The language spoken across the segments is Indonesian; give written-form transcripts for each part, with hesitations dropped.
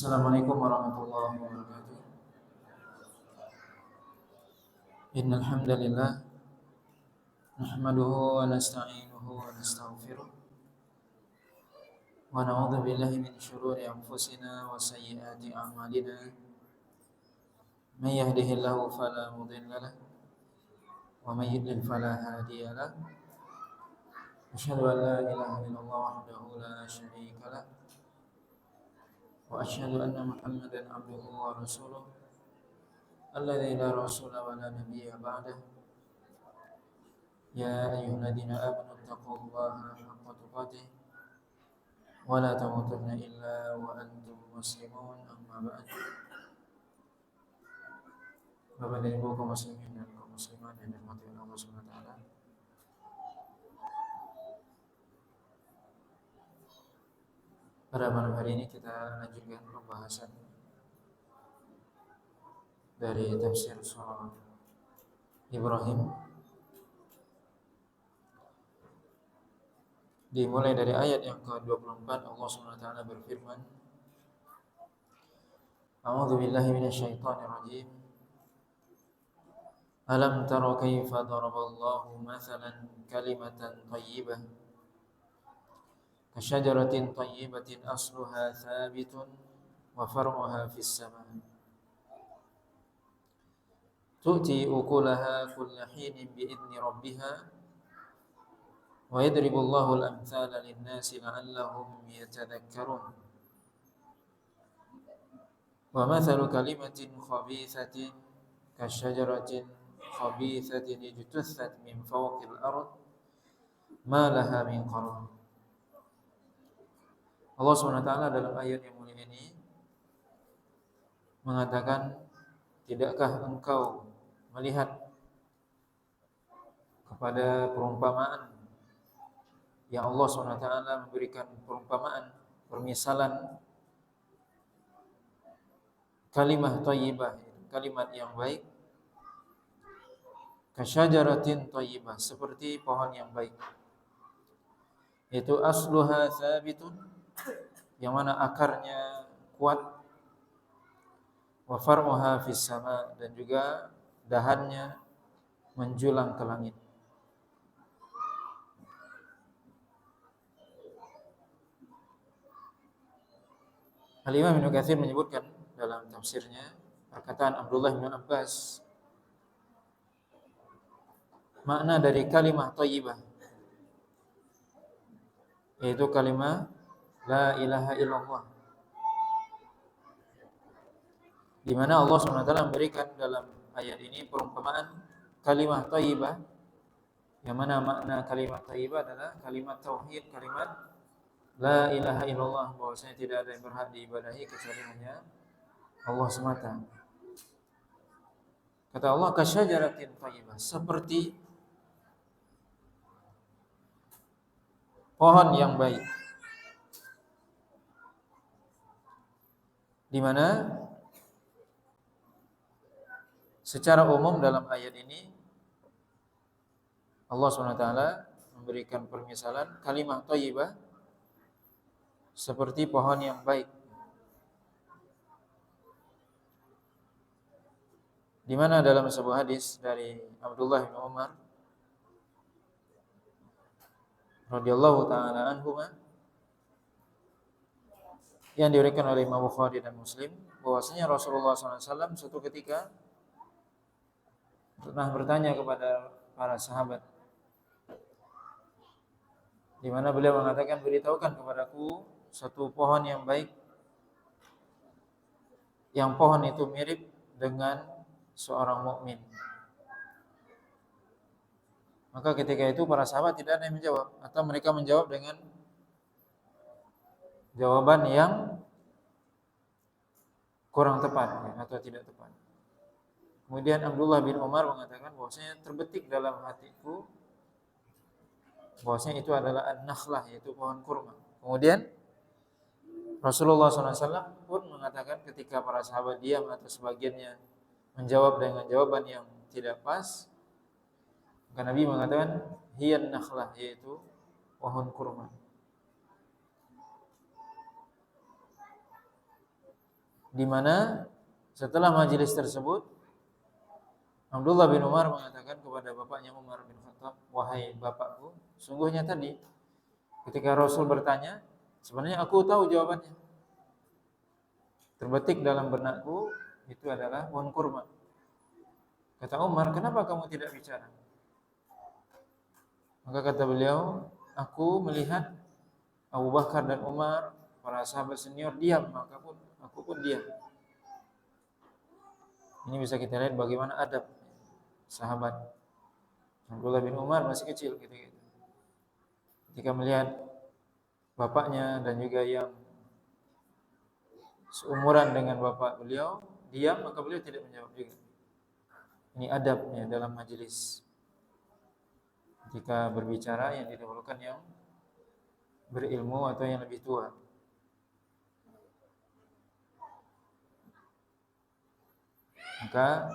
Assalamualaikum warahmatullahi wabarakatuh. Innal hamdalillah nahmaduhu wa nasta'inuhu wa nastaghfiruh wa na'udzu billahi min shururi anfusina wa sayyiati a'malina. May yahdihillahu fala mudilla lahu wa may yudlil fala hadiya lahu. Asyhadu an la ilaha illallah wahdahu la syarika lahu wa asyhadu anna Muhammadan abduhu wa rasuluh alladzi la rasula wa la nabiyya ba'dahu. Ya ayyuhalladzina amanu taqullaha haqqa tuqatih wa la tamutunna illa wa antum muslimun. Amma ba'd. Bapak dan Ibu kaum muslimin dan kaum muslimat yang dirahmati Allah Subhanahu wa taala. Pada malam hari ini kita lanjutkan pembahasan dari tafsir surah Ibrahim. Dimulai dari ayat yang ke-24, Allah Subhanahu wa taala berfirman, A'udzu billahi minasyaitonir rajim. Alam tara kaifa daraballahu mathalan kalimatan thayyibah kasyajaratin thayyibatin asluha thabitun wa far'uha fis sama' tu'ti ukulaha kulla hinin bi'idni rabbiha wa yadribullahu al-amthala lin-nasi la'allahum yatadhakkarun. Wa mathalu kalimatin khabithatin kasyajaratin khabithatin ijtussat min fawqil ard ma laha min qarar. Allah SWT dalam ayat yang mulia ini mengatakan, tidakkah engkau melihat kepada perumpamaan yang Allah SWT memberikan perumpamaan, permisalan kalimah thayyibah, kalimat yang baik, kasyajaratin thayyibah, seperti pohon yang baik, yaitu asluha thabitun, yang mana akarnya kuat, wa far'uha fis sama', dan juga dahannya menjulang ke langit. Al-Imam Ibnu Katsir menyebutkan dalam tafsirnya perkataan Abdullah bin Abbas, makna dari kalimah thayyibah yaitu kalimah la ilaha illallah, di mana Allah SWT memberikan dalam ayat ini perumpamaan kalimah thayyibah, yang mana makna kalimat thayyibah adalah kalimat tauhid, kalimat la ilaha illallah, bahwasanya tidak ada yang berhak diibadahi kecuali hanya Allah semata. Kata Allah, kasyajaratin thayyibah, seperti pohon yang baik, di mana secara umum dalam ayat ini Allah SWT memberikan permisalan kalimah thayyibah seperti pohon yang baik, di mana dalam sebuah hadis dari Abdullah bin Umar radhiyallahu taala anhuma yang diriwayatkan oleh Imam Bukhari dan Muslim, bahwasanya Rasulullah SAW suatu ketika pernah bertanya kepada para sahabat, di mana beliau mengatakan, beritahukan kepadaku satu pohon yang baik, yang pohon itu mirip dengan seorang mukmin. Maka ketika itu para sahabat tidak ada yang menjawab, atau mereka menjawab dengan jawaban yang kurang tepat, atau tidak tepat. Kemudian Abdullah bin Umar mengatakan bahwasanya terbetik dalam hatiku bahwasanya itu adalah an-nakhlah, yaitu pohon kurma. Kemudian Rasulullah SAW pun mengatakan ketika para sahabat diam atau sebagiannya menjawab dengan jawaban yang tidak pas, maka Nabi mengatakan hiyan nakhlah, yaitu pohon kurma. di mana setelah majelis tersebut Abdullah bin Umar mengatakan kepada bapaknya Umar bin Khattab, "Wahai bapakku, sungguhnya tadi ketika Rasul bertanya, sebenarnya aku tahu jawabannya. Terbetik dalam benakku itu adalah pohon kurma." Kata Umar, "Kenapa kamu tidak bicara?" Maka kata beliau, "Aku melihat Abu Bakar dan Umar, para sahabat senior diam, maka aku pun diam." Ini bisa kita lihat bagaimana adab sahabat. Abdullah bin Umar masih kecil ketika melihat bapaknya dan juga yang seumuran dengan bapak beliau diam, maka beliau tidak menjawab juga. Ini adabnya dalam majelis. Ketika berbicara yang didahulukan yang berilmu atau yang lebih tua. Maka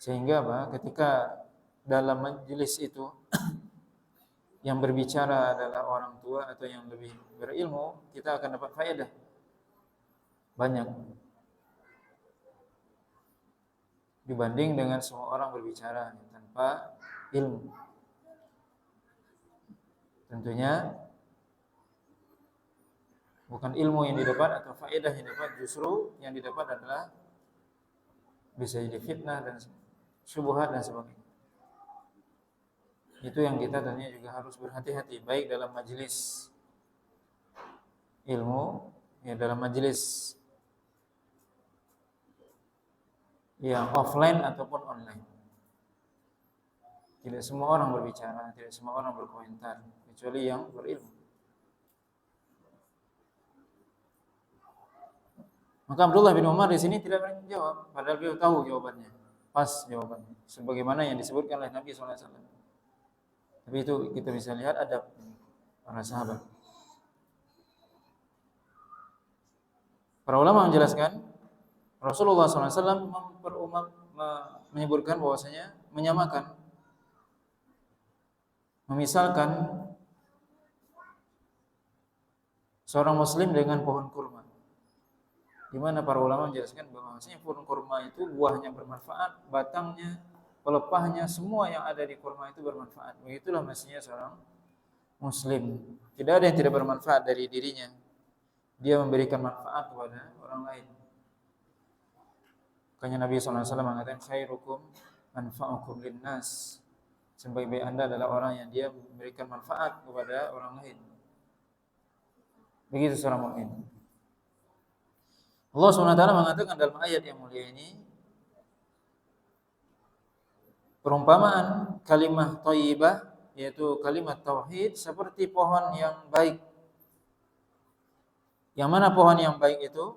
sehingga ketika dalam majelis itu yang berbicara adalah orang tua atau yang lebih berilmu, kita akan dapat faedah banyak dibanding dengan semua orang berbicara tanpa ilmu. Tentunya bukan ilmu yang didapat atau faedah yang didapat, justru yang didapat adalah bisa jadi fitnah dan syubhat dan sebagainya. Itu yang kita tentunya juga harus berhati-hati, baik dalam majelis ilmu, ya dalam majelis yang offline ataupun online. Tidak semua orang berbicara, tidak semua orang berkomentar, kecuali yang berilmu. Maka Abdullah bin Umar di sini tidak menjawab, padahal beliau tahu jawabannya, pas jawabannya, sebagaimana yang disebutkan oleh Nabi SAW. Tapi itu kita bisa lihat adab para sahabat. Para ulama menjelaskan Rasulullah SAW menyebutkan bahwasanya menyamakan, memisalkan seorang muslim dengan pohon kurma. Di mana para ulama menjelaskan bahwasanya pohon kurma itu buahnya bermanfaat, batangnya, pelepahnya, semua yang ada di kurma itu bermanfaat. Begitulah mestinya seorang muslim. Tidak ada yang tidak bermanfaat dari dirinya. Dia memberikan manfaat kepada orang lain. Makanya Nabi SAW mengatakan, "Khairukum anfa'ukum linnas." Sebaik-baik anda adalah orang yang dia memberikan manfaat kepada orang lain. Begitu seorang mukmin. Allah SWT mengatakan dalam ayat yang mulia ini, perumpamaan kalimah thayyibah, yaitu kalimat tauhid, seperti pohon yang baik. Yang mana pohon yang baik itu?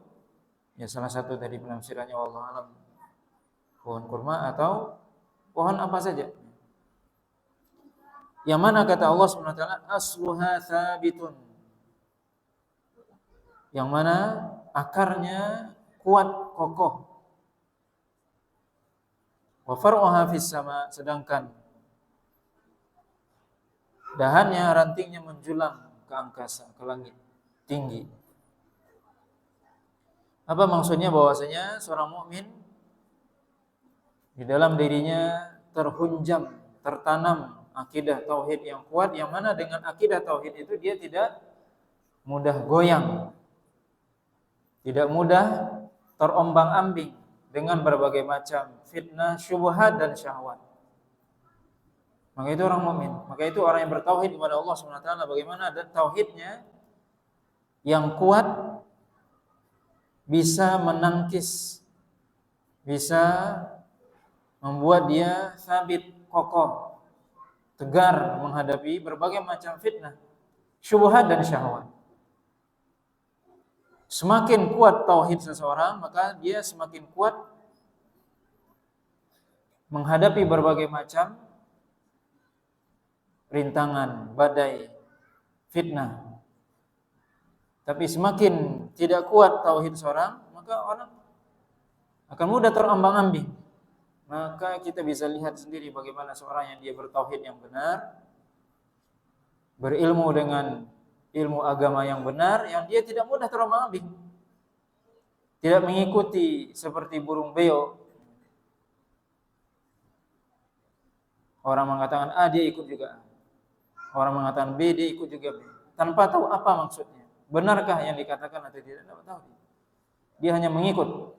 Ya salah satu dari penafsirannya wallahu alam, pohon kurma atau pohon apa saja. Yang mana kata Allah SWT, asluha thabitun. Yang mana akarnya kuat, kokoh. Wa far'uha fis sama, sedangkan dahannya, rantingnya menjulang ke angkasa, ke langit tinggi. Apa maksudnya? Bahwasanya seorang mukmin di dalam dirinya terhunjam, tertanam akidah tauhid yang kuat, yang mana dengan akidah tauhid itu dia tidak mudah goyang, tidak mudah terombang-ambing dengan berbagai macam fitnah, syubhat dan syahwat. Maka itu orang mukmin, maka itu orang yang bertauhid kepada Allah SWT. Bagaimana dan tauhidnya yang kuat bisa menangkis, bisa membuat dia sabit, kokoh, tegar menghadapi berbagai macam fitnah, syubhat dan syahwat. Semakin kuat tauhid seseorang, maka dia semakin kuat menghadapi berbagai macam rintangan, badai, fitnah. Tapi semakin tidak kuat tauhid seorang, maka orang akan mudah terombang-ambing. Maka kita bisa lihat sendiri bagaimana seorang yang dia bertauhid yang benar, berilmu dengan ilmu agama yang benar, yang dia tidak mudah terombang-ambing. tidak mengikuti seperti burung beo. Orang mengatakan A, dia ikut juga A. Orang mengatakan B, dia ikut juga B. Tanpa tahu apa maksudnya. Benarkah yang dikatakan atau tidak? Tidak tahu. Dia hanya mengikut.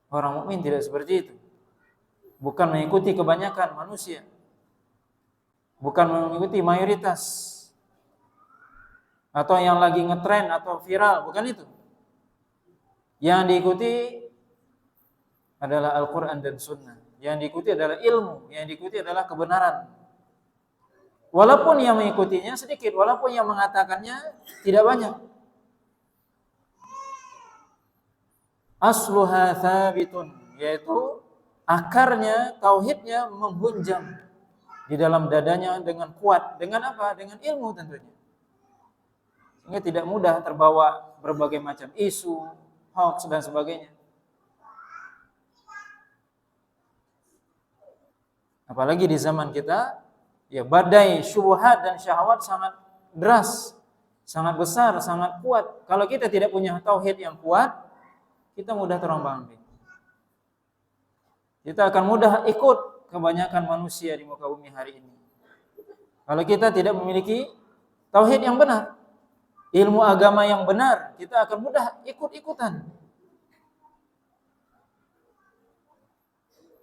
Orang mukmin tidak seperti itu. Bukan mengikuti kebanyakan manusia. Bukan mengikuti mayoritas. Atau yang lagi ngetren atau viral. Bukan itu. Yang diikuti adalah Al-Quran dan Sunnah. Yang diikuti adalah ilmu. Yang diikuti adalah kebenaran. Walaupun yang mengikutinya sedikit. Walaupun yang mengatakannya tidak banyak. Asluha thabitun. Yaitu akarnya, tauhidnya menghunjam di dalam dadanya dengan kuat. Dengan apa? Dengan ilmu tentunya. Sehingga tidak mudah terbawa berbagai macam isu, hoax dan sebagainya. Apalagi di zaman kita, ya badai syubhat dan syahwat sangat deras, sangat besar, sangat kuat. Kalau kita tidak punya tauhid yang kuat, kita mudah terombang-ambing. Kita akan mudah ikut kebanyakan manusia di muka bumi hari ini. Kalau kita tidak memiliki tauhid yang benar, ilmu agama yang benar, kita akan mudah ikut-ikutan.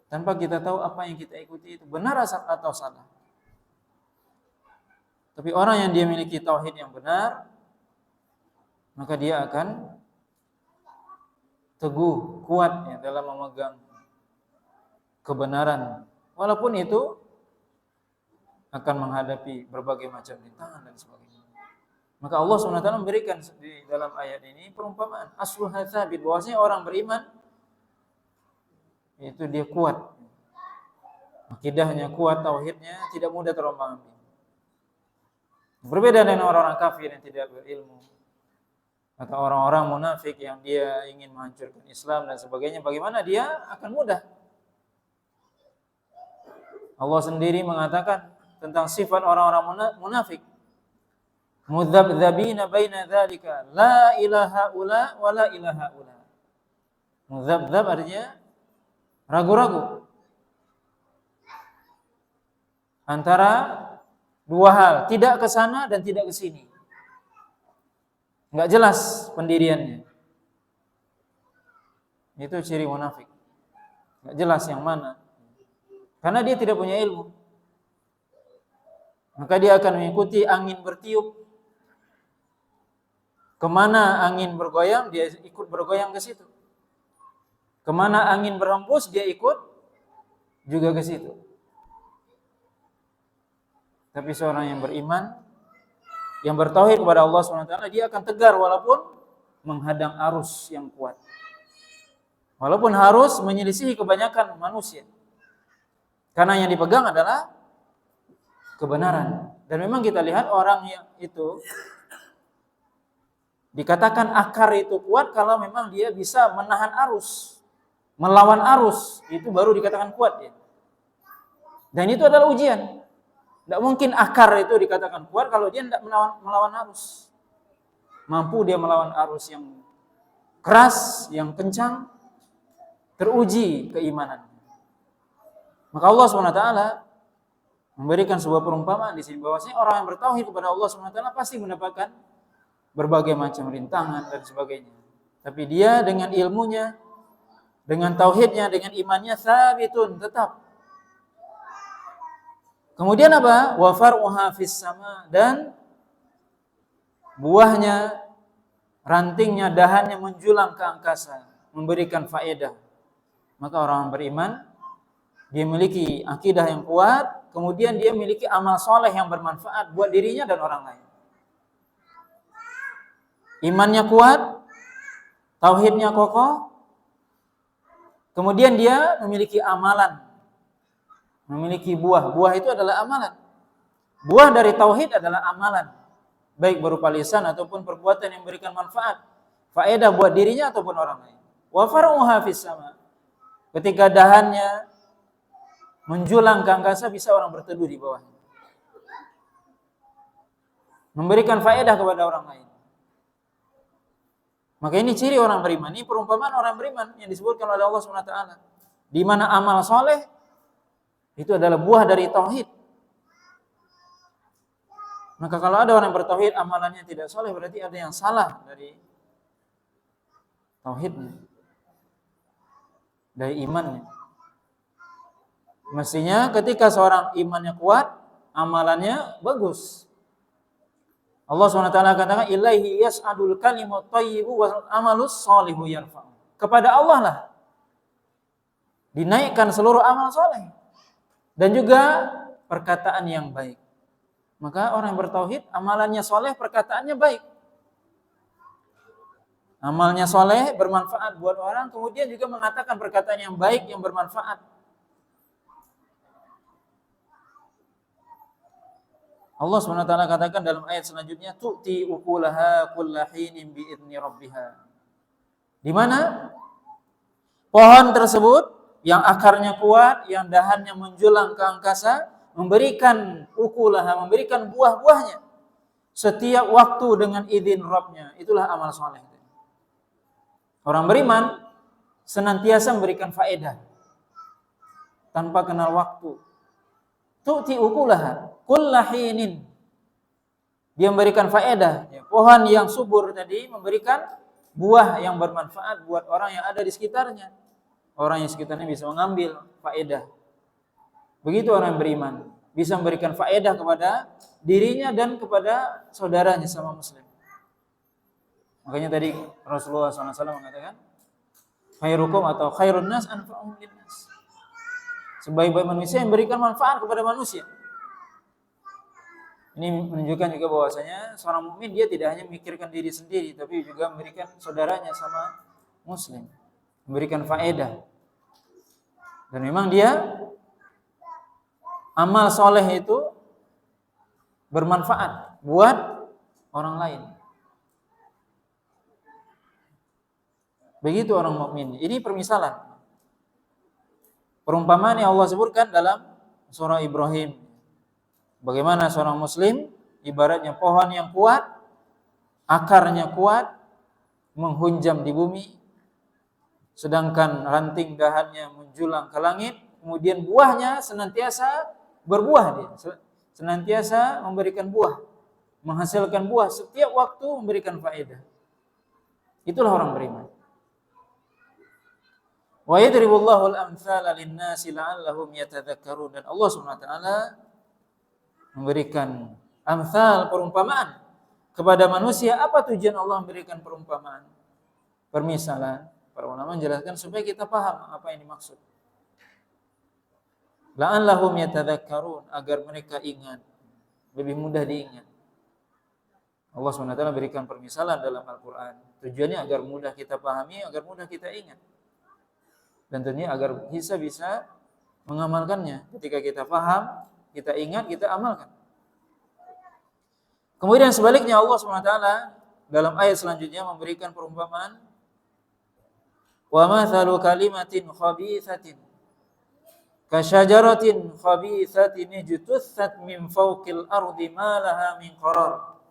Tanpa kita tahu apa yang kita ikuti itu benar atau salah. Tapi orang yang dia memiliki tauhid yang benar, maka dia akan teguh, kuat ya, dalam memegang kebenaran. Walaupun itu akan menghadapi berbagai macam rintangan dan sebagainya. Maka Allah SWT memberikan di dalam ayat ini perumpamaan. Asluha tsabit, bahwasanya orang beriman itu dia kuat. Akidahnya kuat, tauhidnya tidak mudah terombang-ambing. Berbeda dengan orang-orang kafir yang tidak berilmu. Atau orang-orang munafik yang dia ingin menghancurkan Islam dan sebagainya. Bagaimana dia akan mudah. Allah sendiri mengatakan tentang sifat orang-orang munafik. Mudzabdzabina baina dzalika, la ilaha ula wa la ilaha ula. Mudzabdzab artinya ragu-ragu antara dua hal, tidak ke sana dan tidak ke sini. Enggak jelas pendiriannya. Itu ciri munafik. Enggak jelas yang mana. Karena dia tidak punya ilmu. Maka dia akan mengikuti angin bertiup. Kemana angin bergoyang, dia ikut bergoyang ke situ. Kemana angin berhembus, dia ikut juga ke situ. Tapi seorang yang beriman, yang bertauhid kepada Allah SWT, dia akan tegar walaupun menghadang arus yang kuat. Walaupun harus menyelisihi kebanyakan manusia. Karena yang dipegang adalah kebenaran. Dan memang kita lihat orang yang itu dikatakan akar itu kuat kalau memang dia bisa menahan arus, melawan arus, itu baru dikatakan kuat ya. Dan itu adalah ujian. Tidak mungkin akar itu dikatakan kuat kalau dia tidak melawan arus. Mampu dia melawan arus yang keras, yang kencang, teruji keimanan. Maka Allah SWT memberikan sebuah perumpamaan di sini bahwasanya orang yang bertauhid kepada Allah SWT pasti mendapatkan berbagai macam rintangan dan sebagainya. Tapi dia dengan ilmunya, dengan tauhidnya, dengan imannya tsabitun, tetap. Kemudian apa? Wa far'uha fis sama, dan buahnya, rantingnya, dahannya menjulang ke angkasa, memberikan faedah. Maka orang beriman, dia memiliki akidah yang kuat, kemudian dia memiliki amal soleh yang bermanfaat buat dirinya dan orang lain. Imannya kuat, tauhidnya kokoh, kemudian dia memiliki amalan, memiliki buah. Buah itu adalah amalan. Buah dari tauhid adalah amalan, baik berupa lisan ataupun perbuatan yang memberikan manfaat, faedah buat dirinya ataupun orang lain. Wa far'uha fis sama. Ketika dahannya menjulang ke angkasa, bisa orang berteduh di bawahnya, memberikan faedah kepada orang lain. Maka ini ciri orang beriman. Ini perumpamaan orang beriman yang disebutkan oleh Allah SWT. Di mana amal soleh itu adalah buah dari tauhid. Maka kalau ada orang yang bertauhid amalannya tidak soleh, berarti ada yang salah dari tauhidnya, dari imannya. Mestinya ketika seorang imannya kuat, amalannya bagus. Allah SWT katakan, ilaihi yas'adul kalimut thayyibu wal amalus sholihu yarfa'u. Kepada Allah lah dinaikkan seluruh amal soleh dan juga perkataan yang baik. Maka orang yang bertauhid, amalannya soleh, perkataannya baik. Amalnya soleh, bermanfaat buat orang, kemudian juga mengatakan perkataan yang baik, yang bermanfaat. Allah SWT katakan dalam ayat selanjutnya, tu'ti ukulaha kulla hinin bi'idni rabbiha. Di mana pohon tersebut yang akarnya kuat, yang dahannya menjulang ke angkasa, memberikan ukulaha, memberikan buah-buahnya setiap waktu dengan izin Rabbnya. Itulah amal soleh. Orang beriman senantiasa memberikan faedah tanpa kenal waktu. Tu'ti ukulaha kullahinin. Dia memberikan faedah. Pohon yang subur tadi memberikan buah yang bermanfaat buat orang yang ada di sekitarnya. Orang yang sekitarnya bisa mengambil faedah. Begitu orang yang beriman, bisa memberikan faedah kepada dirinya dan kepada saudaranya sama muslim. Makanya tadi Rasulullah SAW mengatakan, khairukum atau khairun nas anfa'uhum linnas. Sebaik-baik manusia yang memberikan manfaat kepada manusia. Ini menunjukkan juga bahwasanya seorang mukmin dia tidak hanya memikirkan diri sendiri, tapi juga memberikan saudaranya sama muslim, memberikan faedah. Dan memang dia amal soleh itu bermanfaat buat orang lain. Begitu orang mukmin. Ini permisalan. Perumpamaan yang Allah sebutkan dalam surah Ibrahim. Bagaimana seorang muslim ibaratnya pohon yang kuat, akarnya kuat, menghunjam di bumi, sedangkan ranting dahannya menjulang ke langit, kemudian buahnya senantiasa berbuah dia, senantiasa memberikan buah, menghasilkan buah setiap waktu, memberikan faedah. Itulah orang beriman. Wa yadribullahu al-amthala lin-nasi la'allahum yatadzakkarun. Dan Allah SWT memberikan amthal, perumpamaan kepada manusia. Apa tujuan Allah memberikan perumpamaan? Permisalan. Para ulama menjelaskan supaya kita paham apa yang dimaksud. La'allahum yatadzakkarun, agar mereka ingat, lebih mudah diingat. Allah SWT berikan permisalan dalam Al-Quran. Tujuannya agar mudah kita pahami, agar mudah kita ingat. Dan tentunya agar kita bisa mengamalkannya. Ketika kita paham, kita ingat, kita amalkan. Kemudian sebaliknya Allah SWT dalam ayat selanjutnya memberikan perumpamaan, wa mathalu kalimatin khabithatin kasyajaratin khabithatin ijtussat min fawqil ardi ma laha min qarar.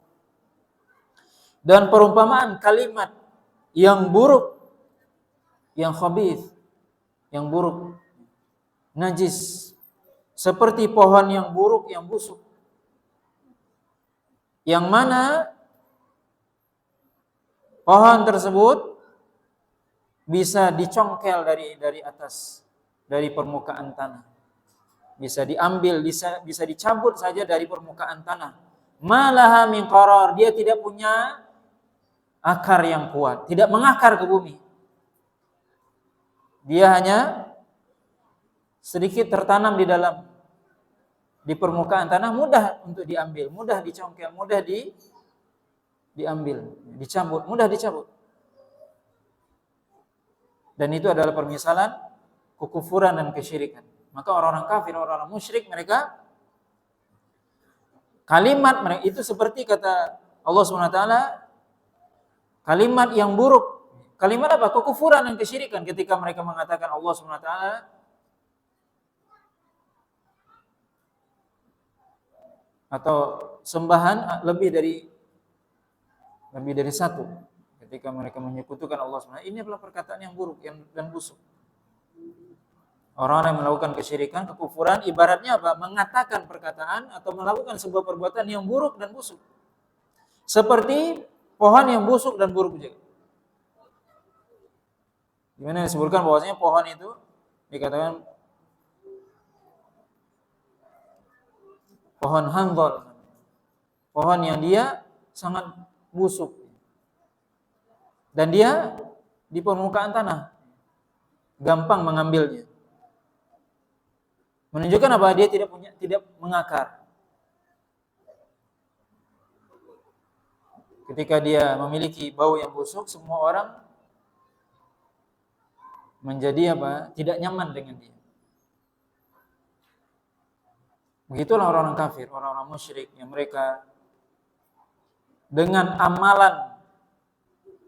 Dan perumpamaan kalimat yang buruk, yang khabith, yang buruk, najis, seperti pohon yang buruk, yang busuk, yang mana pohon tersebut bisa dicongkel dari atas, dari permukaan tanah, bisa diambil, bisa dicabut saja dari permukaan tanah. Malaha min qarar, dia tidak punya akar yang kuat, tidak mengakar ke bumi. Dia hanya sedikit tertanam di permukaan tanah, mudah untuk diambil, mudah dicongkel, mudah diambil, dicabut, mudah dicabut. Dan itu adalah permisalan kekufuran dan kesyirikan. Maka orang-orang kafir, orang-orang musyrik, mereka kalimat mereka itu seperti kata Allah SWT, kalimat yang buruk. Kalimat apa? Kekufuran dan kesyirikan ketika mereka mengatakan Allah SWT atau sembahan lebih dari satu. ketika mereka menyekutukan Allah SWT. Ini adalah perkataan yang buruk dan busuk. Orang yang melakukan kesyirikan, kekufuran, ibaratnya apa? Mengatakan perkataan atau melakukan sebuah perbuatan yang buruk dan busuk. Seperti pohon yang busuk dan buruk juga. Dimana disebutkan bahwasanya pohon itu dikatakan pohon handol, pohon yang dia sangat busuk dan dia di permukaan tanah gampang mengambilnya. Menunjukkan apa? Dia tidak mengakar. Ketika dia memiliki bau yang busuk, semua orang menjadi apa? Tidak nyaman dengan dia. Begitulah orang-orang kafir, orang-orang musyrik yang mereka dengan amalan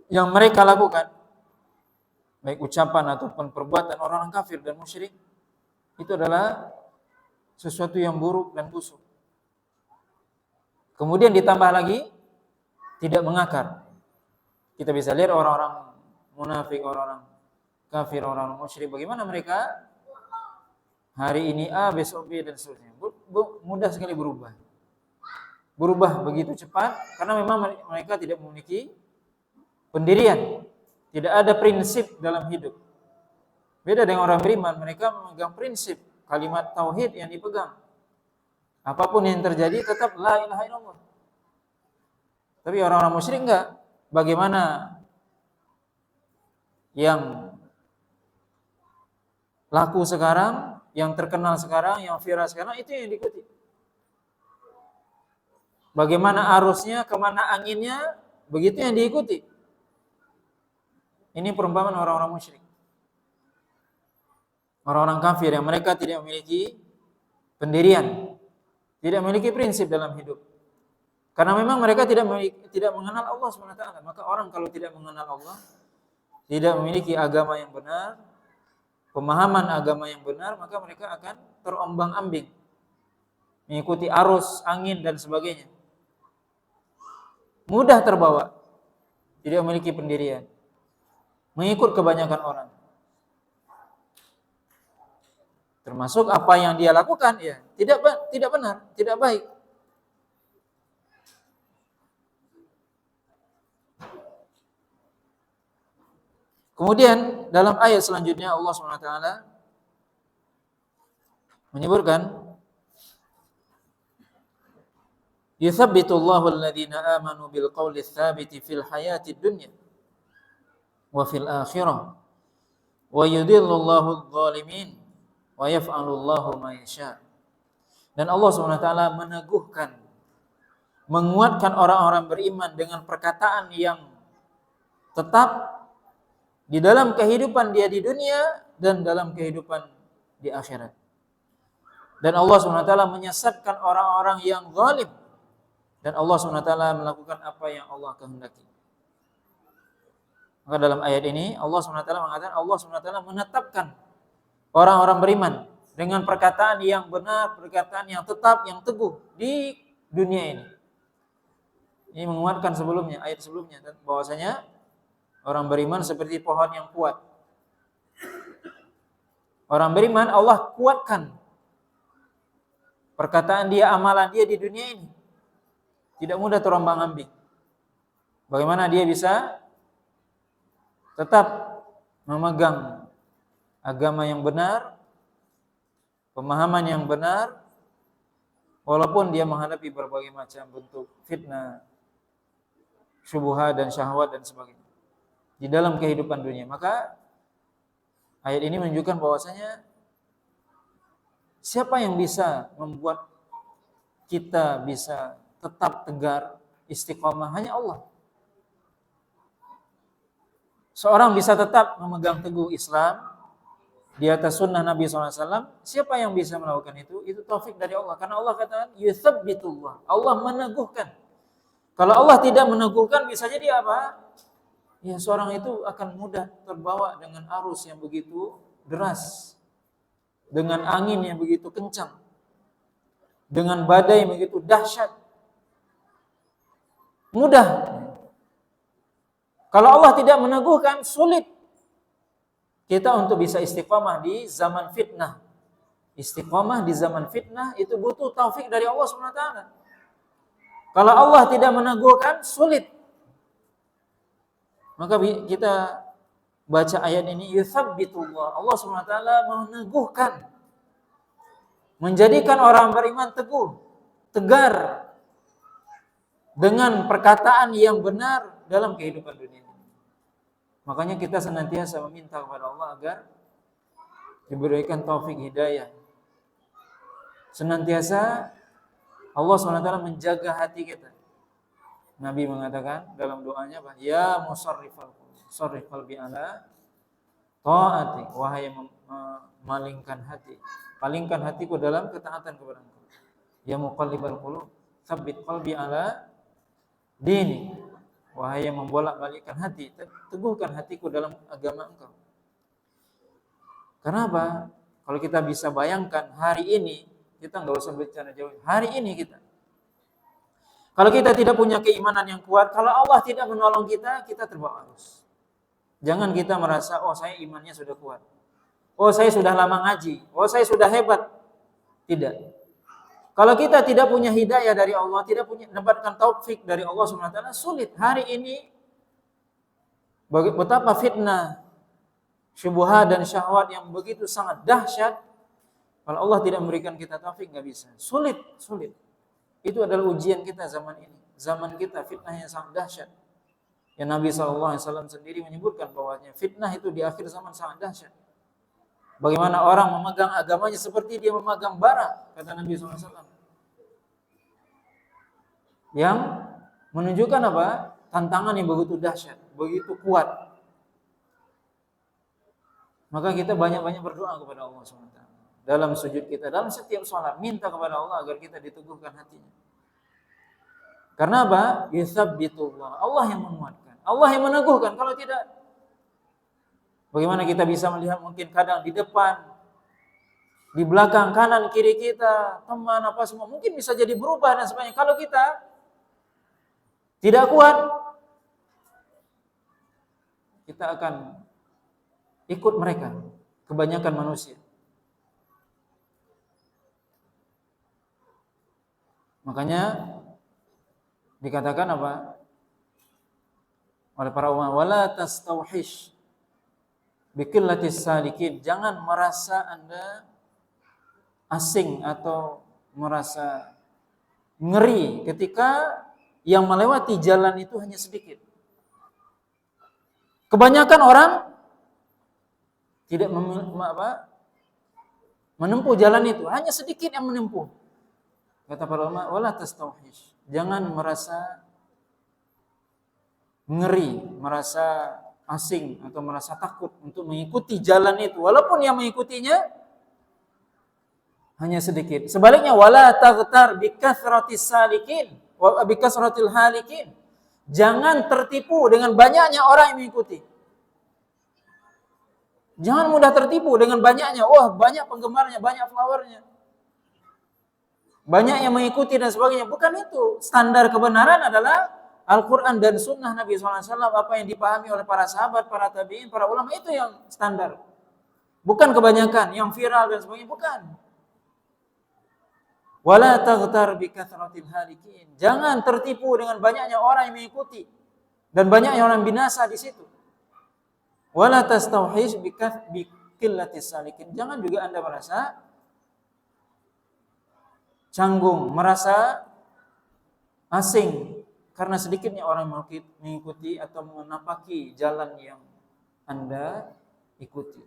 yang mereka lakukan, baik ucapan ataupun perbuatan orang-orang kafir dan musyrik, itu adalah sesuatu yang buruk dan busuk. Kemudian ditambah lagi tidak mengakar. Kita bisa lihat orang-orang munafik, orang-orang kafir, orang-orang musyrik, bagaimana mereka hari ini A, besok B dan seterusnya. Mudah sekali berubah. Berubah begitu cepat karena memang mereka tidak memiliki pendirian. Tidak ada prinsip dalam hidup. Beda dengan orang beriman, mereka memegang prinsip kalimat tauhid yang dipegang. Apapun yang terjadi tetap la ilaha illallah. Tapi orang-orang musyrik enggak. Bagaimana yang laku sekarang, yang terkenal sekarang, yang viral sekarang, itu yang diikuti. Bagaimana arusnya, kemana anginnya, begitu yang diikuti. Ini perumpamaan orang-orang musyrik. Orang-orang kafir yang mereka tidak memiliki pendirian, tidak memiliki prinsip dalam hidup. Karena memang mereka tidak mengenal Allah SWT. Maka orang kalau tidak mengenal Allah, tidak memiliki agama yang benar, pemahaman agama yang benar, maka mereka akan terombang-ambing, mengikuti arus, angin dan sebagainya. Mudah terbawa, tidak memiliki pendirian, mengikut kebanyakan orang. Termasuk apa yang dia lakukan ya tidak benar, tidak baik. Kemudian dalam ayat selanjutnya Allah SWT menyebutkan yuthabbitullahu alladhina amanu bil qawli tsabiti fil hayatid dunya wa fil akhirah wa yudhillullahu adh-dhalimin wa yaf'alullahu ma yasha. Dan Allah SWT meneguhkan, menguatkan orang-orang beriman dengan perkataan yang tetap di dalam kehidupan dia di dunia dan dalam kehidupan di akhirat. Dan Allah SWT menyesatkan orang-orang yang zalim, dan Allah SWT melakukan apa yang Allah kehendaki. Maka dalam ayat ini Allah SWT mengatakan, Allah SWT menetapkan orang-orang beriman dengan perkataan yang benar, perkataan yang tetap, yang teguh di dunia ini. Ini menguatkan sebelumnya, ayat sebelumnya, bahwasanya orang beriman seperti pohon yang kuat. Orang beriman Allah kuatkan perkataan dia, amalan dia di dunia ini. Tidak mudah terombang-ambing. Bagaimana dia bisa tetap memegang agama yang benar, pemahaman yang benar, walaupun dia menghadapi berbagai macam bentuk fitnah, syubhat dan syahwat dan sebagainya di dalam kehidupan dunia. Maka ayat ini menunjukkan bahwasanya siapa yang bisa membuat kita bisa tetap tegar, istiqomah, hanya Allah. Seorang bisa tetap memegang teguh Islam di atas sunnah Nabi SAW. Siapa yang bisa melakukan itu? Itu taufik dari Allah. Karena Allah katakan yuthabbitullah, Allah meneguhkan. Kalau Allah tidak meneguhkan, bisa jadi apa? Ya, seorang itu akan mudah terbawa dengan arus yang begitu deras, dengan angin yang begitu kencang, dengan badai yang begitu dahsyat. Mudah. Kalau Allah tidak meneguhkan, sulit kita untuk bisa istiqomah di zaman fitnah. Istiqomah di zaman fitnah itu butuh taufik dari Allah SWT. Kalau Allah tidak meneguhkan, sulit. Maka kita baca ayat ini, yuthabbitullah. Allah SWT meneguhkan, menjadikan orang beriman teguh, tegar dengan perkataan yang benar dalam kehidupan dunia. Makanya kita senantiasa meminta kepada Allah agar diberikan taufik hidayah. Senantiasa Allah SWT menjaga hati kita. Nabi mengatakan dalam doanya, ya musarrifal qulub, sarrif qalbi ala taati, wahai yang memalingkan hati, palingkan hatiku dalam ketaatan kepada Engkau. Ya muqallibal qulub, tsabbit qalbi ala dini, wahai yang membolak-balikkan hati, teguhkan hatiku dalam agama Engkau. Kenapa? Kalau kita bisa bayangkan hari ini, kita nggak usah bicara jauh. Hari ini kita, kalau kita tidak punya keimanan yang kuat, kalau Allah tidak menolong kita, kita terbawa arus. Jangan kita merasa, oh saya imannya sudah kuat, oh saya sudah lama ngaji, oh saya sudah hebat. Tidak. Kalau kita tidak punya hidayah dari Allah, tidak punya mendapatkan taufik dari Allah SWT, sulit. Hari ini, betapa fitnah, syubhat dan syahwat yang begitu sangat dahsyat. Kalau Allah tidak memberikan kita taufik, nggak bisa. Sulit. Itu adalah ujian kita zaman ini. Zaman kita fitnahnya sangat dahsyat. Ya Nabi SAW sendiri menyebutkan bahwanya fitnah itu di akhir zaman sangat dahsyat. Bagaimana orang memegang agamanya seperti dia memegang bara, kata Nabi SAW. Yang menunjukkan apa? Tantangan yang begitu dahsyat, begitu kuat. Maka kita banyak-banyak berdoa kepada Allah SWT. Dalam sujud kita, dalam setiap sholat, minta kepada Allah agar kita diteguhkan hatinya. Karena apa? Yuthabbitullah. Allah yang menguatkan, Allah yang meneguhkan. Kalau tidak, bagaimana kita bisa melihat mungkin kadang di depan, di belakang, kanan, kiri kita, teman, apa semua, mungkin bisa jadi berubah dan sebagainya. Kalau kita tidak kuat, kita akan ikut mereka, kebanyakan manusia. Makanya dikatakan apa? Oleh para ulama, wala tastauhish biqillatis salikin. Jangan merasa Anda asing atau merasa ngeri ketika yang melewati jalan itu hanya sedikit. Kebanyakan orang tidak menempuh jalan itu, hanya sedikit yang menempuh. Kata para ulama, wala tastauhish. Jangan merasa ngeri, merasa asing atau merasa takut untuk mengikuti jalan itu, walaupun yang mengikutinya hanya sedikit. Sebaliknya, wala taghtar bikathratis salikin wa bikasratil halikin. Jangan tertipu dengan banyaknya orang yang mengikuti. Jangan mudah tertipu dengan banyaknya. Wah, banyak penggemarnya, banyak followernya, banyak yang mengikuti dan sebagainya. Bukan itu. Standar kebenaran adalah Al-Quran dan Sunnah Nabi SAW. Apa yang dipahami oleh para sahabat, para tabi'in, para ulama, itu yang standar. Bukan kebanyakan, yang viral dan sebagainya. Bukan. Wala taghtar bikathratil halikin. Jangan tertipu dengan banyaknya orang yang mengikuti dan banyaknya orang binasa di situ. Wala tastauhish biqillatis salikin. Jangan juga Anda merasa canggung, merasa asing karena sedikitnya orang mengikuti atau menapaki jalan yang Anda ikuti.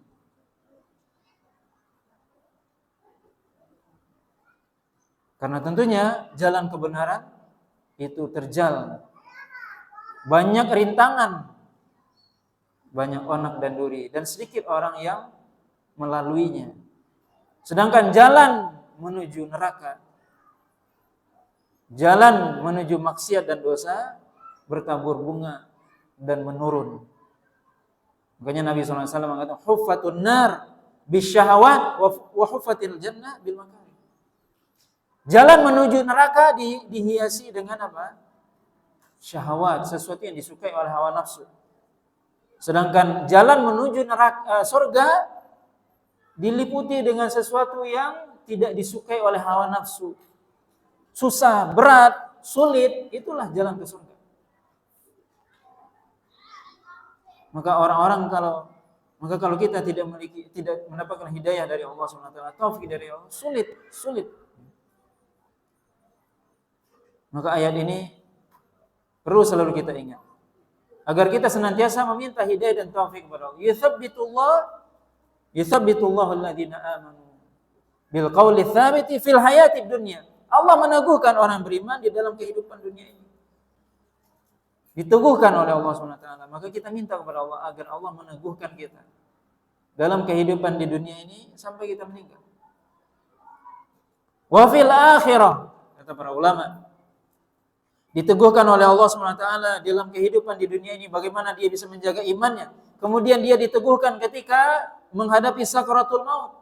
Karena tentunya jalan kebenaran itu terjal banyak rintangan, banyak onak dan duri, dan sedikit orang yang melaluinya. Sedangkan jalan menuju neraka, jalan menuju maksiat dan dosa, bertabur bunga dan menurun. Makanya Nabi SAW mengatakan, huffatun nar bisyahawat wa huffatil jannah bil makari. Jalan menuju neraka dihiasi dengan apa? Syahwat, sesuatu yang disukai oleh hawa nafsu. Sedangkan jalan menuju neraka, surga diliputi dengan sesuatu yang tidak disukai oleh hawa nafsu. Susah, berat, sulit, itulah jalan ke surga. Maka kalau kita tidak mendapatkan hidayah dari Allah SWT, taufik dari Allah, sulit. Maka ayat ini perlu selalu kita ingat, agar kita senantiasa meminta hidayah dan taufik kepada Allah. Yuthabbitullahu alladhina amanu bil qawli tsabiti fil hayatid dunya. Allah meneguhkan orang beriman di dalam kehidupan dunia ini. Diteguhkan oleh Allah SWT. Maka kita minta kepada Allah agar Allah meneguhkan kita dalam kehidupan di dunia ini sampai kita meninggal. Wa fil akhirah, kata para ulama, diteguhkan oleh Allah SWT dalam kehidupan di dunia ini, bagaimana dia bisa menjaga imannya. Kemudian dia diteguhkan ketika menghadapi sakaratul maut.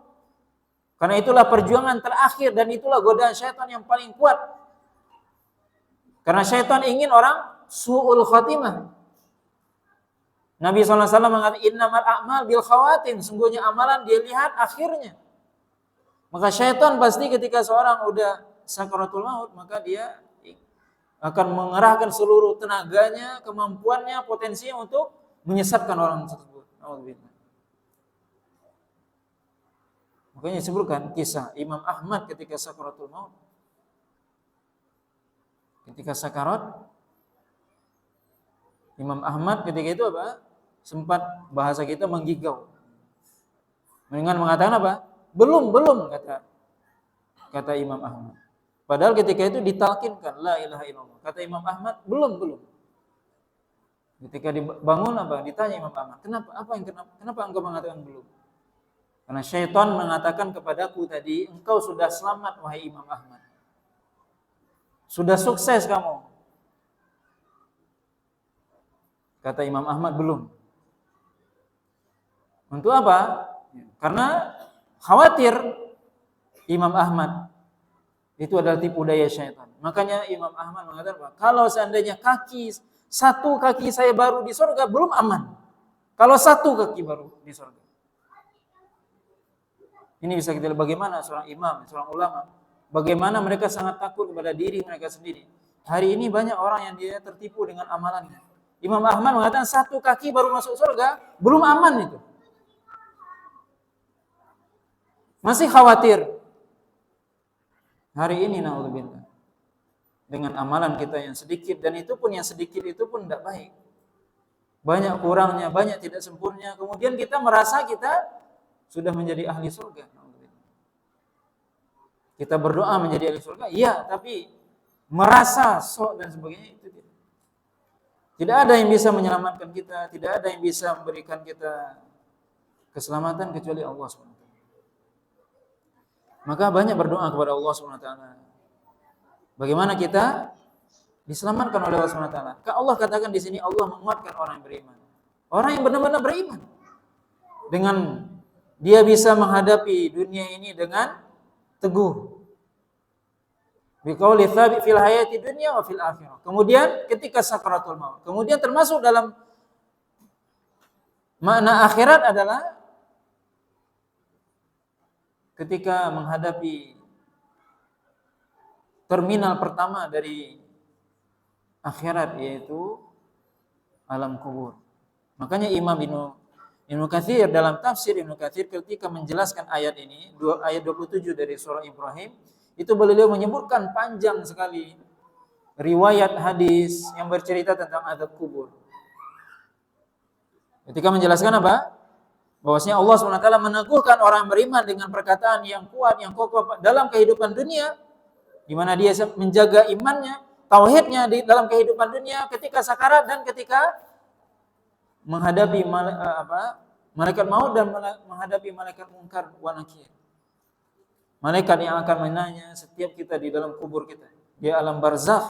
Karena itulah perjuangan terakhir dan itulah godaan syaitan yang paling kuat. Karena syaitan ingin orang su'ul khatimah. Nabi SAW mengatakan innamal a'mal bil khawatim, sungguhnya amalan dia lihat akhirnya. Maka syaitan pasti ketika seorang udah sakaratul maut, maka dia akan mengerahkan seluruh tenaganya, kemampuannya, potensinya untuk menyesatkan orang tersebut. Makanya disebutkan kisah Imam Ahmad ketika sakaratul maut. Ketika sakarat, Imam Ahmad ketika itu apa? Sempat bahasa kita menggigau. Dengan mengatakan apa? Belum kata Imam Ahmad. Padahal ketika itu ditalkinkan la ilaha illallah. Kata Imam Ahmad, belum. Ketika dibangun apa? Ditanya Imam Ahmad, kenapa engkau mengatakan belum? Karena syaitan mengatakan kepadaku tadi, engkau sudah selamat wahai Imam Ahmad. Sudah sukses kamu. Kata Imam Ahmad, belum. Untuk apa? Karena khawatir Imam Ahmad itu adalah tipu daya syaitan. Makanya Imam Ahmad mengatakan, kalau seandainya satu kaki saya baru di surga, belum aman. Kalau satu kaki baru di surga. Ini bisa kita lihat bagaimana seorang imam, seorang ulama, bagaimana mereka sangat takut kepada diri mereka sendiri. Hari ini banyak orang yang dia tertipu dengan amalannya. Imam Ahmad mengatakan satu kaki baru masuk surga, belum aman itu. Masih khawatir. Hari ini naudzubillah, dengan amalan kita yang sedikit, dan itu pun yang sedikit itu pun tidak baik. Banyak kurangnya, banyak tidak sempurna. Kemudian kita merasa kita sudah menjadi ahli surga. Kita berdoa menjadi ahli surga, iya, tapi merasa sok dan sebagainya itu tidak. Tidak ada yang bisa menyelamatkan kita, tidak ada yang bisa memberikan kita keselamatan kecuali Allah SWT. Maka banyak berdoa kepada Allah SWT. Bagaimana kita diselamatkan oleh Allah SWT? Allah katakan di sini Allah menguatkan orang yang beriman. Orang yang benar-benar beriman. Dengan dia bisa menghadapi dunia ini dengan teguh. Biqauli tsabit fil hayati dunya wa fil akhirah. Kemudian ketika sakaratul maut. Kemudian termasuk dalam makna akhirat adalah ketika menghadapi terminal pertama dari akhirat, yaitu alam kubur. Makanya Imam Ibnu Katsir dalam tafsir Ibnu Katsir ketika menjelaskan ayat ini, ayat 27 dari surah Ibrahim, itu beliau menyebutkan panjang sekali riwayat hadis yang bercerita tentang azab kubur. Ketika menjelaskan apa? Bahwasanya Allah SWT meneguhkan orang beriman dengan perkataan yang kuat, yang kokoh dalam kehidupan dunia, di mana dia menjaga imannya, tauhidnya di dalam kehidupan dunia ketika sakarat dan ketika menghadapi malaikat maut dan menghadapi malaikat munkar wa nakir. Malaikat yang akan menanya setiap kita di dalam kubur kita, di alam barzakh.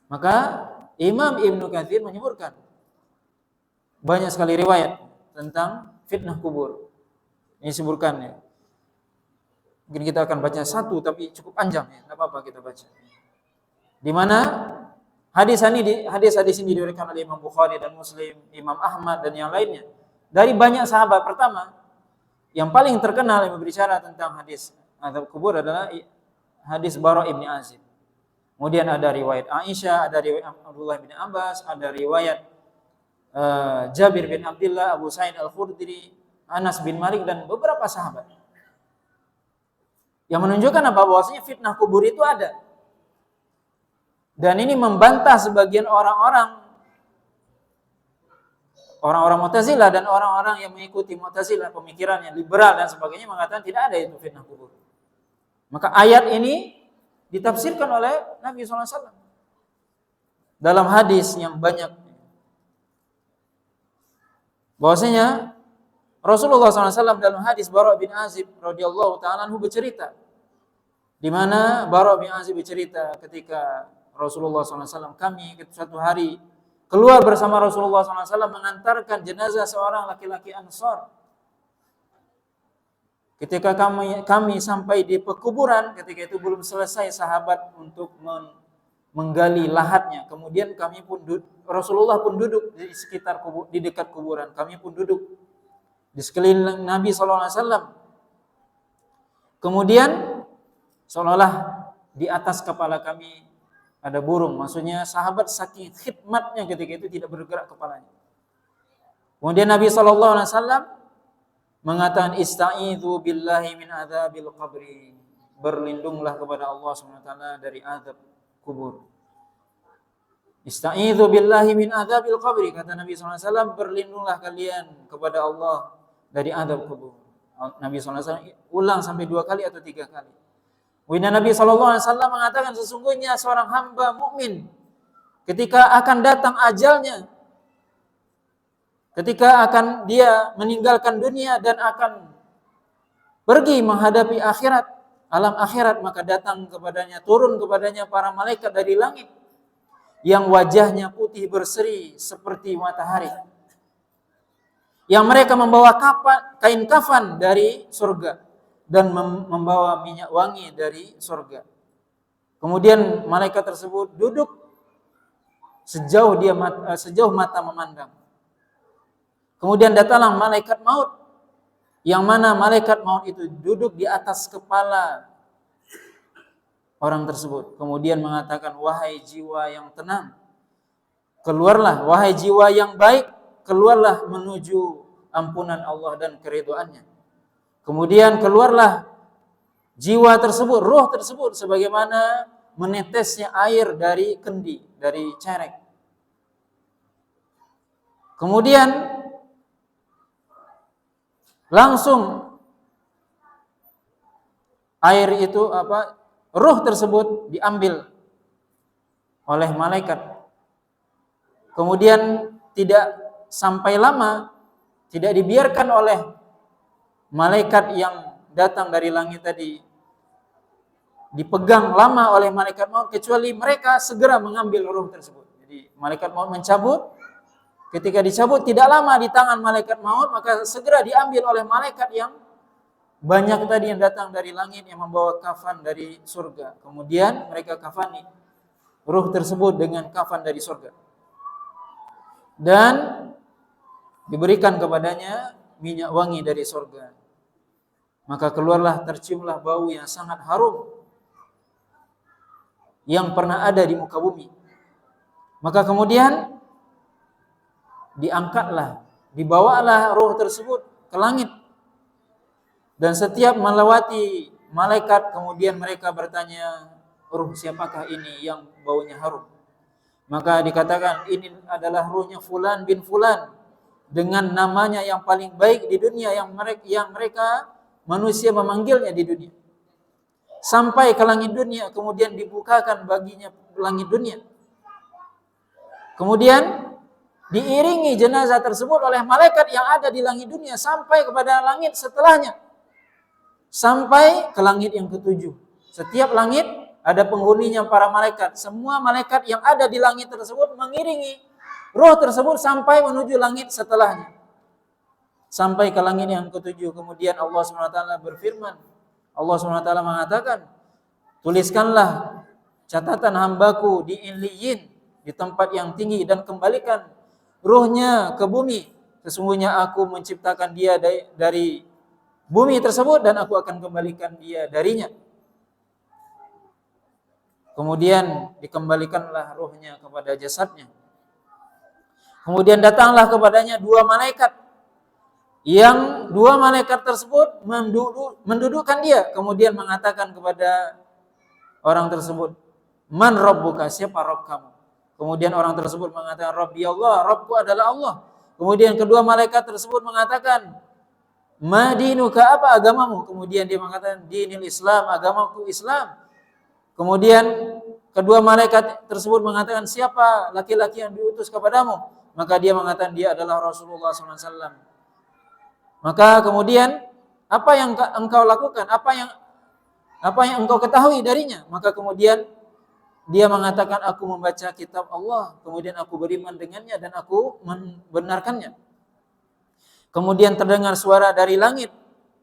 Maka Imam Ibnu Katsir menyebutkan banyak sekali riwayat tentang fitnah kubur. Ini disebutkan ya. Mungkin kita akan baca satu tapi cukup panjang ya, enggak apa-apa kita baca. Di mana Hadis-hadis ini diriwayatkan oleh Imam Bukhari dan Muslim, Imam Ahmad dan yang lainnya. Dari banyak sahabat. Pertama, yang paling terkenal yang berbicara tentang hadis azab kubur adalah hadis Bara' ibn Azib. Kemudian ada riwayat Aisyah, ada riwayat Abdullah bin Abbas, ada riwayat Jabir bin Abdullah, Abu Sa'id Al-Khudri, Anas bin Malik dan beberapa sahabat. Yang menunjukkan apa? Bahwasanya fitnah kubur itu ada. Dan ini membantah sebagian orang-orang Mu'tazilah dan orang-orang yang mengikuti Mu'tazilah, pemikirannya liberal dan sebagainya, mengatakan tidak ada itu fitnah kubur. Maka ayat ini ditafsirkan oleh Nabi SAW dalam hadis yang banyak. Bahwasanya Rasulullah SAW dalam hadis Bara' bin Azib radhiyallahu ta'ala anhu bercerita, di mana Bara' bin Azib bercerita ketika Rasulullah SAW, kami suatu hari keluar bersama Rasulullah SAW mengantarkan jenazah seorang laki-laki Ansar. Ketika kami sampai di pekuburan, ketika itu belum selesai sahabat untuk menggali lahatnya. Kemudian Rasulullah pun duduk di sekitar di dekat kuburan. Kami pun duduk di sekeliling Nabi SAW. Kemudian seolah-olah di atas kepala kami ada burung, maksudnya sahabat saking khidmatnya ketika itu tidak bergerak kepalanya. Kemudian Nabi SAW mengatakan, Ista'idhu billahi min adzabil qabri. Berlindunglah kepada Allah SWT dari azab kubur. Ista'idhu billahi min adzabil qabri. Kata Nabi SAW, berlindunglah kalian kepada Allah dari azab kubur. Nabi SAW ulang sampai 2 kali atau 3 kali. Nabi SAW mengatakan, sesungguhnya seorang hamba mukmin ketika akan datang ajalnya, ketika akan dia meninggalkan dunia dan akan pergi menghadapi akhirat, alam akhirat, maka turun kepadanya para malaikat dari langit yang wajahnya putih berseri seperti matahari, yang mereka membawa kain kafan dari surga dan membawa minyak wangi dari surga. Kemudian malaikat tersebut duduk sejauh mata memandang. Kemudian datanglah malaikat maut, yang mana malaikat maut itu duduk di atas kepala orang tersebut. Kemudian mengatakan, wahai jiwa yang tenang, keluarlah. Wahai jiwa yang baik, keluarlah menuju ampunan Allah dan keridhaannya. Kemudian keluarlah jiwa tersebut, roh tersebut, sebagaimana menetesnya air dari kendi, dari cerek. Kemudian langsung air itu roh tersebut diambil oleh malaikat. Kemudian tidak sampai lama, tidak dibiarkan oleh malaikat yang datang dari langit tadi dipegang lama oleh malaikat maut, kecuali mereka segera mengambil roh tersebut. Jadi malaikat maut mencabut, ketika dicabut tidak lama di tangan malaikat maut, maka segera diambil oleh malaikat yang banyak tadi yang datang dari langit yang membawa kafan dari surga. Kemudian mereka kafani roh tersebut dengan kafan dari surga, dan diberikan kepadanya minyak wangi dari surga. Maka keluarlah, terciumlah bau yang sangat harum yang pernah ada di muka bumi. Maka kemudian diangkatlah, dibawalah roh tersebut ke langit. Dan setiap melewati malaikat, kemudian mereka bertanya, roh siapakah ini yang baunya harum? Maka dikatakan, ini adalah ruhnya Fulan bin Fulan, dengan namanya yang paling baik di dunia, yang mereka manusia memanggilnya di dunia. Sampai ke langit dunia, kemudian dibukakan baginya langit dunia. Kemudian diiringi jenazah tersebut oleh malaikat yang ada di langit dunia sampai kepada langit setelahnya, sampai ke langit yang ketujuh. Setiap langit ada penghuninya para malaikat. Semua malaikat yang ada di langit tersebut mengiringi roh tersebut sampai menuju langit setelahnya, sampai ke langit yang ketujuh. Kemudian Allah SWT berfirman, Allah SWT mengatakan, tuliskanlah catatan hambaku di Illiyin, di tempat yang tinggi dan kembalikan ruhnya ke bumi. Sesungguhnya aku menciptakan dia dari bumi tersebut dan aku akan kembalikan dia darinya. Kemudian dikembalikanlah ruhnya kepada jasadnya. Kemudian datanglah kepadanya dua malaikat. Yang dua malaikat tersebut mendudukkan dia. Kemudian mengatakan kepada orang tersebut, "Man rabbuka?" Siapa Rabb kamu? Kemudian orang tersebut mengatakan, "Rabbi Allah, Rabbku adalah Allah." Kemudian kedua malaikat tersebut mengatakan, "Ma dinuka?" Apa agamamu? Kemudian dia mengatakan, "Dinil Islam," agamaku Islam. Kemudian kedua malaikat tersebut mengatakan, "Siapa laki-laki yang diutus kepadamu?" Maka dia mengatakan, dia adalah Rasulullah SAW. Maka kemudian apa yang engkau lakukan? Apa yang engkau ketahui darinya? Maka kemudian dia mengatakan, aku membaca kitab Allah, kemudian aku beriman dengannya dan aku membenarkannya. Kemudian terdengar suara dari langit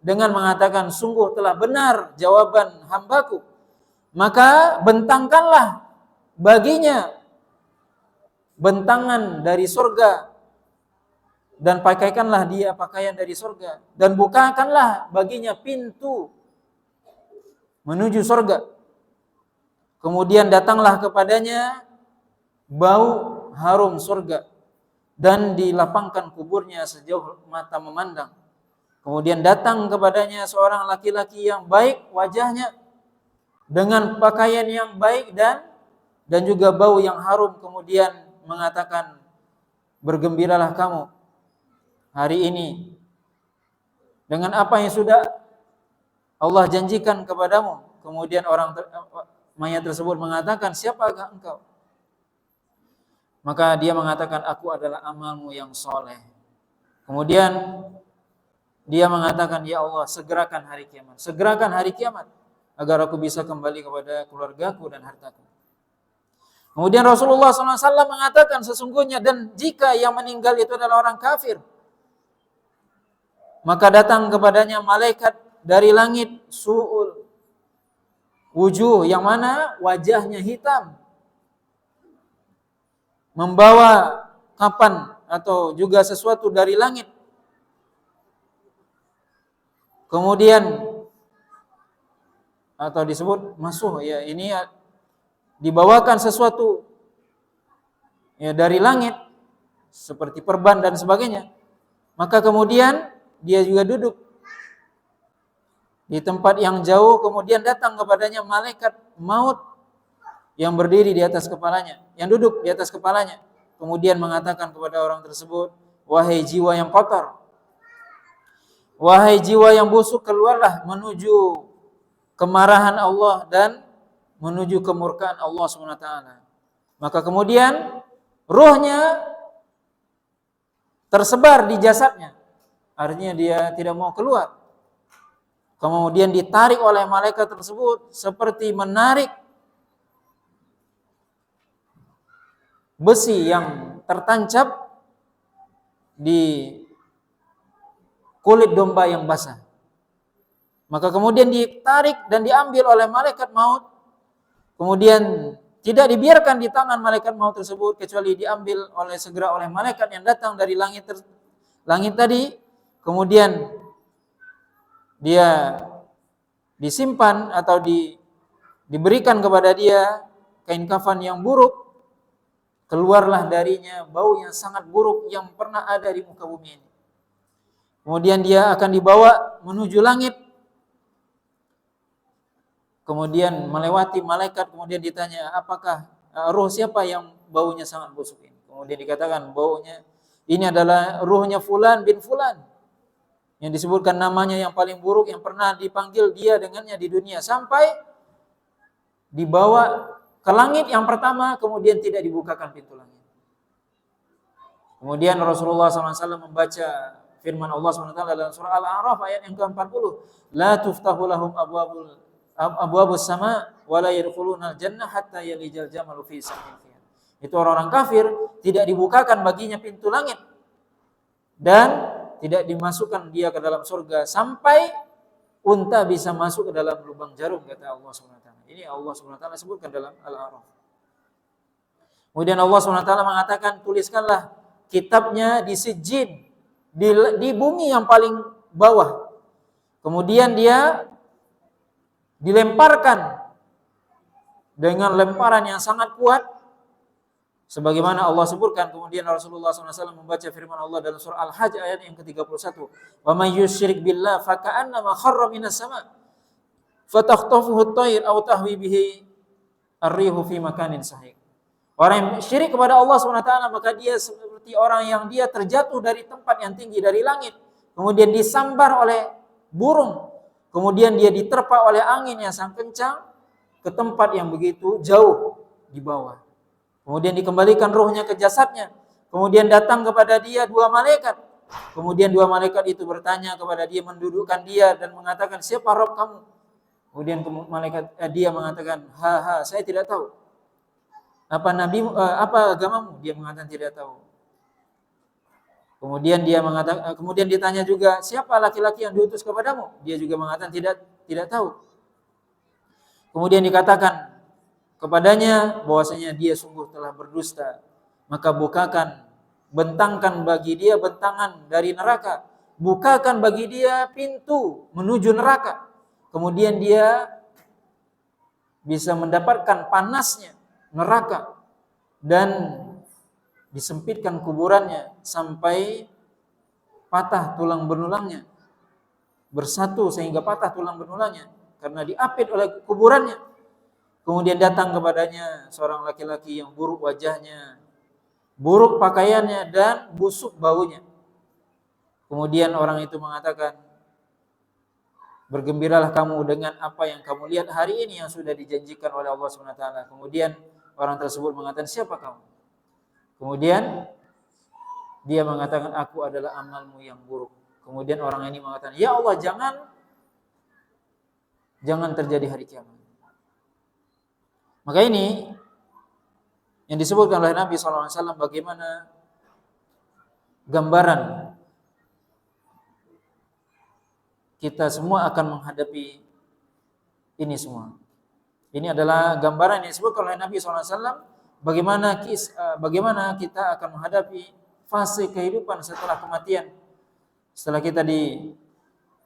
dengan mengatakan, sungguh telah benar jawaban hambaku. Maka bentangkanlah baginya bentangan dari surga dan pakaikanlah dia pakaian dari surga dan bukakanlah baginya pintu menuju surga. Kemudian datanglah kepadanya bau harum surga dan dilapangkan kuburnya sejauh mata memandang. Kemudian datang kepadanya seorang laki-laki yang baik wajahnya dengan pakaian yang baik dan juga bau yang harum. Kemudian mengatakan, bergembiralah kamu hari ini dengan apa yang sudah Allah janjikan kepadamu. Kemudian mayat tersebut mengatakan, siapakah engkau? Maka dia mengatakan, aku adalah amalmu yang soleh. Kemudian dia mengatakan, ya Allah, segerakan hari kiamat. Segerakan hari kiamat agar aku bisa kembali kepada keluargaku dan hartaku. Kemudian Rasulullah SAW mengatakan, sesungguhnya dan jika yang meninggal itu adalah orang kafir, maka datang kepadanya malaikat dari langit su'ul wujuh, yang mana wajahnya hitam, membawa kapan atau juga sesuatu dari langit. Kemudian atau disebut masuh, ya, ini dibawakan sesuatu ya dari langit seperti perban dan sebagainya. Maka kemudian dia juga duduk di tempat yang jauh. Kemudian datang kepadanya malaikat maut yang berdiri di atas kepalanya, yang duduk di atas kepalanya. Kemudian mengatakan kepada orang tersebut, wahai jiwa yang kotor, wahai jiwa yang busuk, keluarlah menuju kemarahan Allah dan menuju kemurkaan Allah SWT. Maka kemudian ruhnya tersebar di jasadnya. Artinya dia tidak mau keluar. Kemudian ditarik oleh malaikat tersebut seperti menarik besi yang tertancap di kulit domba yang basah. Maka kemudian ditarik dan diambil oleh malaikat maut. Kemudian tidak dibiarkan di tangan malaikat maut tersebut, kecuali diambil segera oleh malaikat yang datang dari langit tadi. Kemudian dia disimpan atau diberikan kepada dia kain kafan yang buruk. Keluarlah darinya bau yang sangat buruk yang pernah ada di muka bumi ini. Kemudian dia akan dibawa menuju langit. Kemudian melewati malaikat, kemudian ditanya, apakah ruh siapa yang baunya sangat busuk ini? Kemudian dikatakan baunya ini adalah ruhnya Fulan bin Fulan, yang disebutkan namanya yang paling buruk yang pernah dipanggil dia dengannya di dunia, sampai dibawa ke langit yang pertama, kemudian tidak dibukakan pintu langit. Kemudian Rasulullah SAW membaca firman Allah SWT dalam surah Al-A'raf ayat yang ke-40, la tuftahu lahum abwabus sama wa la yadkhulunal jannah hatta yalijal jamalu fi sammil khiyat. Itu orang-orang kafir tidak dibukakan baginya pintu langit dan tidak dimasukkan dia ke dalam surga sampai unta bisa masuk ke dalam lubang jarum, kata Allah SWT. Ini Allah SWT sebutkan dalam Al-A'raf. Kemudian Allah SWT mengatakan, tuliskanlah kitabnya di sijjin, di bumi yang paling bawah. Kemudian dia dilemparkan dengan lemparan yang sangat kuat, sebagaimana Allah sebutkan. Kemudian Rasulullah SAW membaca firman Allah dalam surah Al-Hajj ayat yang ke-31. Wa may yusyrik billah faka'annama kharra minas sama' fatakhtafuhu at-tayr aw tahwi bihi ar-rihu fi makanin sahih. Orang yang syirik kepada Allah SWT, maka dia seperti orang yang dia terjatuh dari tempat yang tinggi, dari langit, kemudian disambar oleh burung, kemudian dia diterpa oleh angin yang sangat kencang ke tempat yang begitu jauh di bawah. Kemudian dikembalikan ruhnya ke jasadnya. Kemudian datang kepada dia dua malaikat. Kemudian dua malaikat itu bertanya kepada dia, mendudukkan dia dan mengatakan, siapa Rabb kamu? Kemudian dia mengatakan, saya tidak tahu. Apa agamamu? Dia mengatakan tidak tahu. Kemudian kemudian ditanya juga, siapa laki-laki yang diutus kepadamu? Dia juga mengatakan tidak tahu. Kemudian dikatakan kepadanya bahwasanya dia sungguh telah berdusta. Maka bentangkan bagi dia bentangan dari neraka. Bukakan bagi dia pintu menuju neraka. Kemudian dia bisa mendapatkan panasnya neraka dan disempitkan kuburannya sampai patah tulang benulangnya, bersatu sehingga patah tulang benulangnya karena diapit oleh kuburannya. Kemudian datang kepadanya seorang laki-laki yang buruk wajahnya, buruk pakaiannya, dan busuk baunya. Kemudian orang itu mengatakan, bergembiralah kamu dengan apa yang kamu lihat hari ini yang sudah dijanjikan oleh Allah SWT. Kemudian orang tersebut mengatakan, siapa kamu? Kemudian dia mengatakan, aku adalah amalmu yang buruk. Kemudian orang ini mengatakan, ya Allah, jangan terjadi hari kiamat. Maka ini yang disebutkan oleh Nabi SAW bagaimana gambaran kita semua akan menghadapi ini semua. Ini adalah gambaran yang disebutkan oleh Nabi SAW bagaimana kita akan menghadapi fase kehidupan setelah kematian. Setelah kita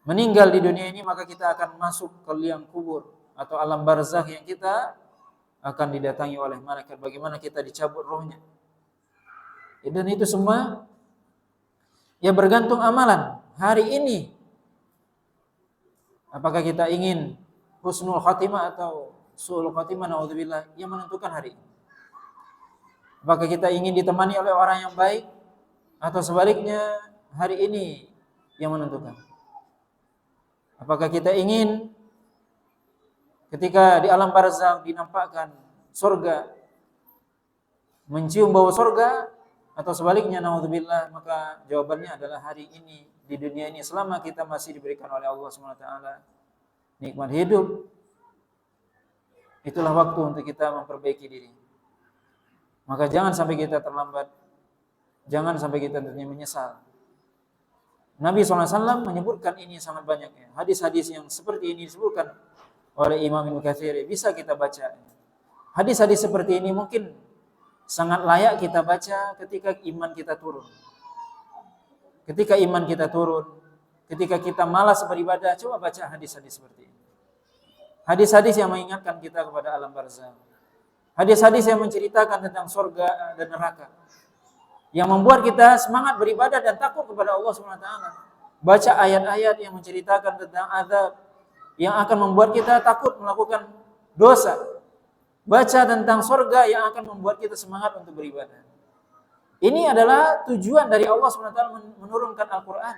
meninggal di dunia ini, maka kita akan masuk ke liang kubur atau alam barzakh yang kita akan didatangi oleh malaikat. Bagaimana kita dicabut rohnya. Dan itu semua ya bergantung amalan hari ini. Apakah kita ingin husnul khatimah atau su'ul khatimah, naudzubillah, yang menentukan hari ini. Apakah kita ingin ditemani oleh orang yang baik atau sebaliknya hari ini yang menentukan. Apakah kita ingin ketika di alam barzakh dinampakkan surga, mencium bau surga, atau sebaliknya, naudzubillah, maka jawabannya adalah hari ini, di dunia ini, selama kita masih diberikan oleh Allah SWT nikmat hidup, itulah waktu untuk kita memperbaiki diri. Maka jangan sampai kita terlambat, jangan sampai kita tentunya menyesal. Nabi SAW menyebutkan ini sangat banyak ya. Hadis-hadis yang seperti ini disebutkan oleh Imam Ibnu Katsir, bisa kita baca. Hadis-hadis seperti ini mungkin sangat layak kita baca ketika iman kita turun. Ketika iman kita turun, ketika kita malas beribadah, coba baca hadis-hadis seperti ini. Hadis-hadis yang mengingatkan kita kepada alam barzakh. Hadis-hadis yang menceritakan tentang surga dan neraka. Yang membuat kita semangat beribadah dan takut kepada Allah SWT. Baca ayat-ayat yang menceritakan tentang azab, yang akan membuat kita takut melakukan dosa. Baca tentang surga yang akan membuat kita semangat untuk beribadah. Ini adalah tujuan dari Allah SWT menurunkan Al-Quran.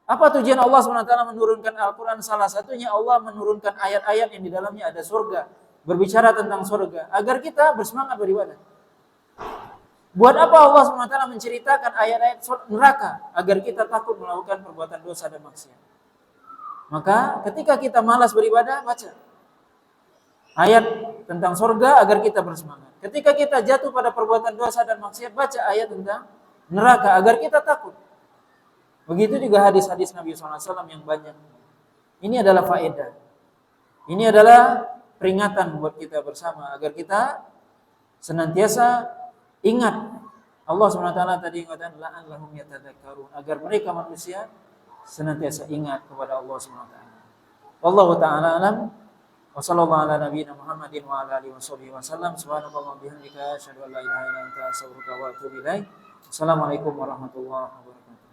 Apa tujuan Allah SWT menurunkan Al-Quran? Salah satunya Allah menurunkan ayat-ayat yang di dalamnya ada surga, berbicara tentang surga, agar kita bersemangat beribadah. Buat apa Allah SWT menceritakan ayat-ayat neraka? Agar kita takut melakukan perbuatan dosa dan maksiat. Maka ketika kita malas beribadah, baca ayat tentang surga agar kita bersemangat. Ketika kita jatuh pada perbuatan dosa dan maksiat, baca ayat tentang neraka agar kita takut. Begitu juga hadis-hadis Nabi SAW yang banyak. Ini adalah faedah. Ini adalah peringatan buat kita bersama agar kita senantiasa ingat. Allah SWT tadi mengatakan la'allahum yatadzakkarun, agar mereka manusia senantiasa ingat kepada Allah SWT. Wallahu ta'ala alam. Wa sallallahu ala nabiyyina Muhammadin wa ala alihi wasallam. Subhanallah bihamdika asyhadu an la ilaha illa anta astaghfiruka wa atubu ilaik. Assalamualaikum warahmatullahi wabarakatuh.